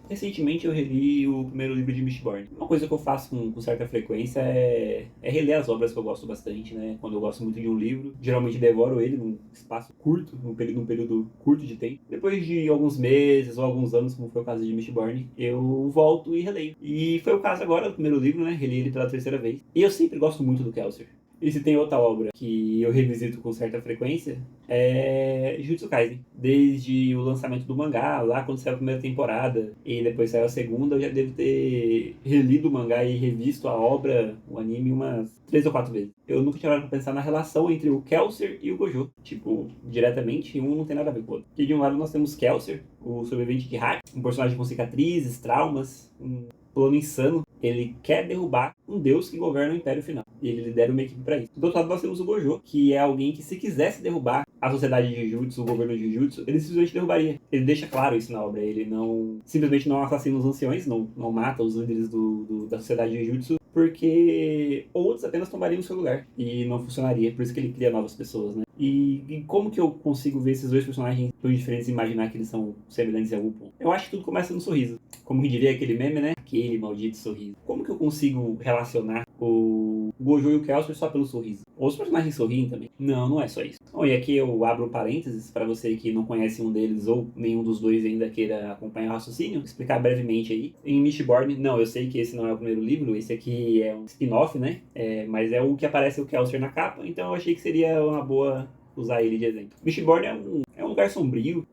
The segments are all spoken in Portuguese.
Recentemente eu reli o primeiro livro de Mistborn. Uma coisa que eu faço com certa frequência é reler as obras que eu gosto bastante, né? Quando eu gosto muito de um livro, geralmente devoro ele num espaço curto, num período curto de tempo. Depois de alguns meses ou alguns anos, como foi o caso de Mistborn, eu volto e releio. E foi o caso agora do primeiro livro, né? Reli ele pela terceira vez. E eu sempre gosto muito do Kelsier. E se tem outra obra que eu revisito com certa frequência, é Jujutsu Kaisen. Desde o lançamento do mangá, lá quando saiu a primeira temporada, e depois saiu a segunda, eu já devo ter relido o mangá e revisto a obra, o anime, umas 3 ou 4 vezes. Eu nunca tinha parado pra pensar na relação entre o Kelsier e o Gojo. Tipo, diretamente, um não tem nada a ver com o outro. Porque de um lado nós temos Kelsier, o sobrevivente de hack, um personagem com cicatrizes, traumas, um plano insano. Ele quer derrubar um deus que governa o Império Final. E ele lidera uma equipe para isso. Do outro lado, nós temos o Gojo, que é alguém que, se quisesse derrubar a sociedade de Jujutsu, o governo de Jujutsu, ele simplesmente derrubaria. Ele deixa claro isso na obra. Ele não simplesmente não assassina os anciões, não mata os líderes da sociedade de Jujutsu, porque outros apenas tomariam o seu lugar. E não funcionaria. Por isso que ele cria novas pessoas, né? E como que eu consigo ver esses dois personagens tão diferentes e imaginar que eles são semelhantes em algum ponto? Eu acho que tudo começa no sorriso. Como que diria aquele meme, né? Aquele maldito sorriso. Como que eu consigo relacionar o Gojo e o Kelsier só pelo sorriso? Ou os personagens sorriem também? Não, não é só isso. Bom, e aqui eu abro parênteses para você que não conhece um deles ou nenhum dos dois ainda queira acompanhar o raciocínio, explicar brevemente aí. Em Mistborn, não, eu sei que esse não é o primeiro livro, esse aqui é um spin-off, né? Mas é o que aparece o Kelsier na capa, então eu achei que seria uma boa usar ele de exemplo. Mistborn é um lugar sombrio,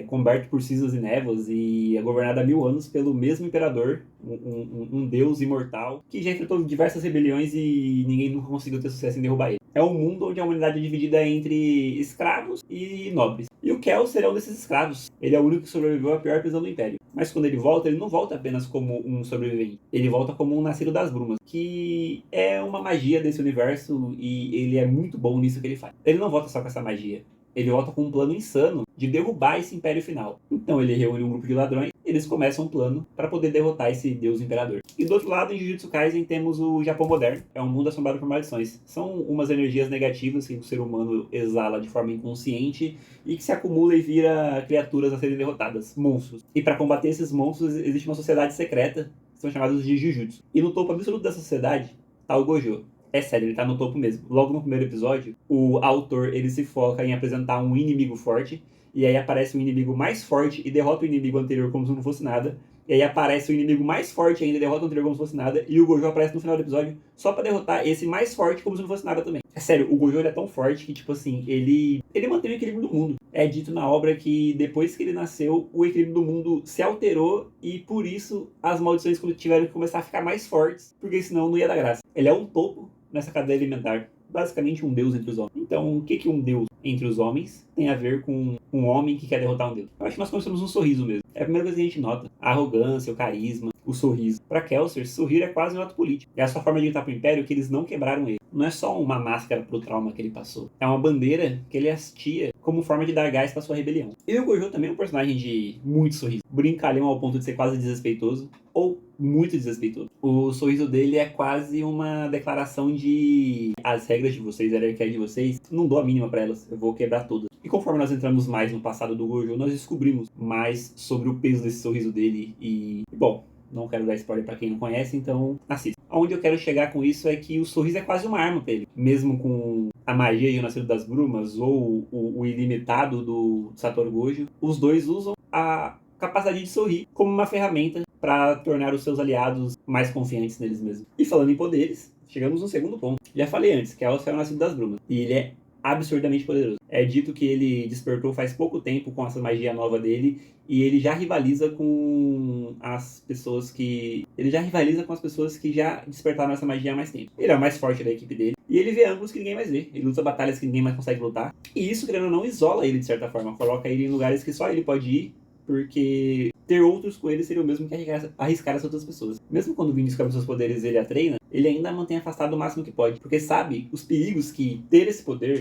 coberto por cisas e névoas, e é governado há 1000 anos pelo mesmo imperador, um deus imortal, que já enfrentou diversas rebeliões e ninguém nunca conseguiu ter sucesso em derrubar ele. É um mundo onde a humanidade é dividida entre escravos e nobres. E o Kelsier é um desses escravos. Ele é o único que sobreviveu à pior prisão do Império. Mas quando ele não volta apenas como um sobrevivente. Ele volta como um nascido das brumas, que é uma magia desse universo e ele é muito bom nisso que ele faz. Ele não volta só com essa magia. Ele volta com um plano insano de derrubar esse Império Final. Então ele reúne um grupo de ladrões e eles começam um plano para poder derrotar esse deus imperador. E do outro lado, em Jujutsu Kaisen, temos o Japão moderno. É um mundo assombrado por maldições. São umas energias negativas que o ser humano exala de forma inconsciente e que se acumula e vira criaturas a serem derrotadas, monstros. E para combater esses monstros, existe uma sociedade secreta, que são chamados de Jujutsu. E no topo absoluto dessa sociedade tá o Gojo. É sério, ele tá no topo mesmo. Logo no primeiro episódio, o autor ele se foca em apresentar um inimigo forte, e aí aparece um inimigo mais forte e derrota o inimigo anterior como se não fosse nada. E aí aparece o inimigo mais forte ainda, derrota o anterior como se fosse nada, e o Gojo aparece no final do episódio só pra derrotar esse mais forte como se não fosse nada também. É sério, o Gojo ele é tão forte que, tipo assim, ele mantém o equilíbrio do mundo. É dito na obra que depois que ele nasceu, o equilíbrio do mundo se alterou e por isso as maldições tiveram que começar a ficar mais fortes, porque senão não ia dar graça. Ele é um topo nessa cadeia alimentar. Basicamente um deus entre os homens. Então, o que um deus entre os homens tem a ver com um homem que quer derrotar um deus? Eu acho que nós começamos um sorriso mesmo. É a primeira coisa que a gente nota. A arrogância, o carisma, o sorriso. Para Kelsier, sorrir é quase um ato político. É a sua forma de gritar pro Império que eles não quebraram ele. Não é só uma máscara pro trauma que ele passou. É uma bandeira que ele hastia como forma de dar gás pra sua rebelião. E o Gojo também é um personagem de muito sorriso. Brincalhão ao ponto de ser quase desrespeitoso. Ou muito desrespeitoso. O sorriso dele é quase uma declaração de as regras de vocês, a hierarquia de vocês, não dou a mínima pra elas, eu vou quebrar todas. E conforme nós entramos mais no passado do Gojo, nós descobrimos mais sobre o peso desse sorriso dele bom, não quero dar spoiler pra quem não conhece, então assista. Onde eu quero chegar com isso é que o sorriso é quase uma arma pra ele. Mesmo com a magia de O Nascido das Brumas ou o ilimitado do Satoru Gojo, os dois usam a capacidade de sorrir como uma ferramenta para tornar os seus aliados mais confiantes neles mesmos. E falando em poderes, chegamos no segundo ponto. Já falei antes, que é o Nascido das Brumas. E ele é absurdamente poderoso. É dito que ele despertou faz pouco tempo com essa magia nova dele e ele já rivaliza com as pessoas que... Ele já rivaliza com as pessoas que já despertaram essa magia há mais tempo. Ele é o mais forte da equipe dele. E ele vê ângulos que ninguém mais vê. Ele luta batalhas que ninguém mais consegue lutar. E isso, querendo ou não, isola ele de certa forma. Coloca ele em lugares que só ele pode ir, porque ter outros com ele seria o mesmo que arriscar as outras pessoas. Mesmo quando o Vin descobre seus poderes e ele a treina, ele ainda mantém afastado o máximo que pode, porque sabe os perigos que ter esse poder,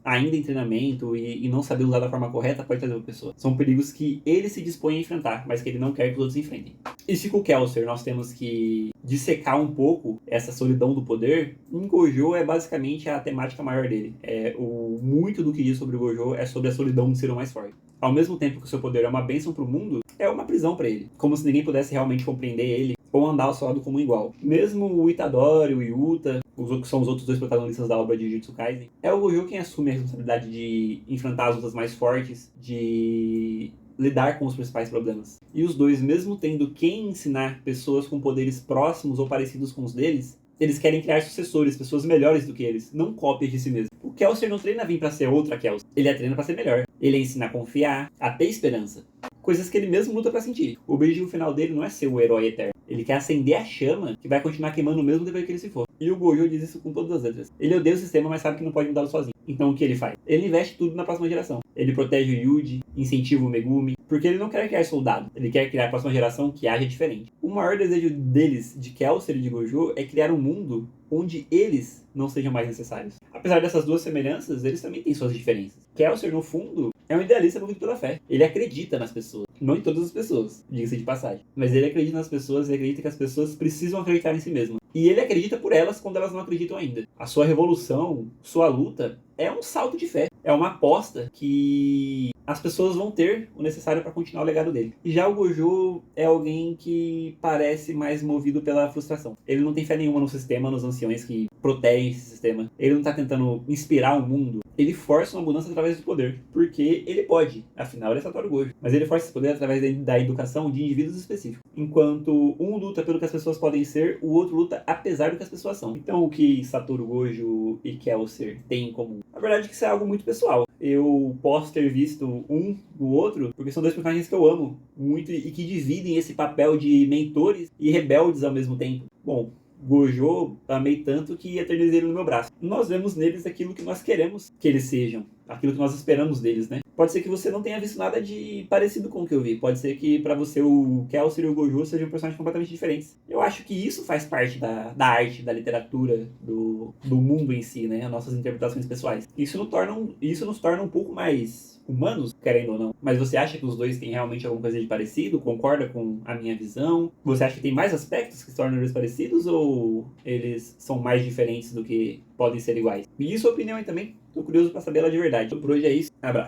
ainda em treinamento e não saber usar da forma correta, pode trazer pra pessoa. São perigos que ele se dispõe a enfrentar, mas que ele não quer que os outros enfrentem. E se com o Kelsier nós temos que dissecar um pouco essa solidão do poder, em Gojo é basicamente a temática maior dele. Muito do que diz sobre o Gojo é sobre a solidão de ser o mais forte. ao mesmo tempo que o seu poder é uma bênção pro mundo, é uma prisão pra ele. Como se ninguém pudesse realmente compreender ele ou andar ao seu lado como um igual. Mesmo o Itadori, o Yuta, que são os outros dois protagonistas da obra de Jujutsu Kaisen, é o Gojo quem assume a responsabilidade de enfrentar as lutas mais fortes, de lidar com os principais problemas. E os dois, mesmo tendo quem ensinar pessoas com poderes próximos ou parecidos com os deles, eles querem criar sucessores, pessoas melhores do que eles, não cópias de si mesmo. O Kelsier não treina a vir pra ser outra Kelsier, ele treina pra ser melhor. Ele ensina a confiar, a ter esperança. Coisas que ele mesmo luta pra sentir. O objetivo final dele não é ser o herói eterno. Ele quer acender a chama que vai continuar queimando mesmo depois que ele se for. E o Gojo diz isso com todas as letras. Ele odeia o sistema, mas sabe que não pode mudá-lo sozinho. Então o que ele faz? Ele investe tudo na próxima geração. Ele protege o Yuji, incentiva o Megumi, porque ele não quer criar soldado. Ele quer criar a próxima geração que haja diferente. O maior desejo deles, de Kelsier e de Gojo, é criar um mundo onde eles não sejam mais necessários. Apesar dessas duas semelhanças, eles também têm suas diferenças. Kelsier, no fundo, é um idealista movido pela fé. Ele acredita nas pessoas. Não em todas as pessoas, diga-se de passagem. Mas ele acredita nas pessoas e acredita que as pessoas precisam acreditar em si mesmas. E ele acredita por elas quando elas não acreditam ainda. A sua revolução, sua luta, é um salto de fé. É uma aposta que as pessoas vão ter o necessário para continuar o legado dele. E já o Gojo é alguém que parece mais movido pela frustração. Ele não tem fé nenhuma no sistema, nos anciões que protegem esse sistema. Ele não tá tentando inspirar o mundo. Ele força uma mudança através do poder. Porque ele pode. Afinal, ele é Satoru Gojo. Mas ele força esse poder através da educação de indivíduos específicos. Enquanto um luta pelo que as pessoas podem ser, o outro luta apesar do que as pessoas são. Então, o que Satoru Gojo e Kelsier têm em comum? Na verdade, que isso é algo muito pessoal. Eu posso ter visto um do outro, porque são dois personagens que eu amo muito e que dividem esse papel de mentores e rebeldes ao mesmo tempo. Bom, Gojo amei tanto que eternizei ele no meu braço. Nós vemos neles aquilo que nós queremos que eles sejam, aquilo que nós esperamos deles, né? Pode ser que você não tenha visto nada de parecido com o que eu vi. Pode ser que pra você o Kelsier e o Gojo sejam personagens completamente diferentes. Eu acho que isso faz parte da arte, da literatura, do mundo em si, né? As nossas interpretações pessoais. Isso nos torna um pouco mais humanos, querendo ou não. Mas você acha que os dois têm realmente alguma coisa de parecido? Concorda com a minha visão? Você acha que tem mais aspectos que se tornam eles parecidos? Ou eles são mais diferentes do que podem ser iguais? Me diz sua opinião aí também. Tô curioso pra saber ela de verdade. Por hoje é isso. Abraço.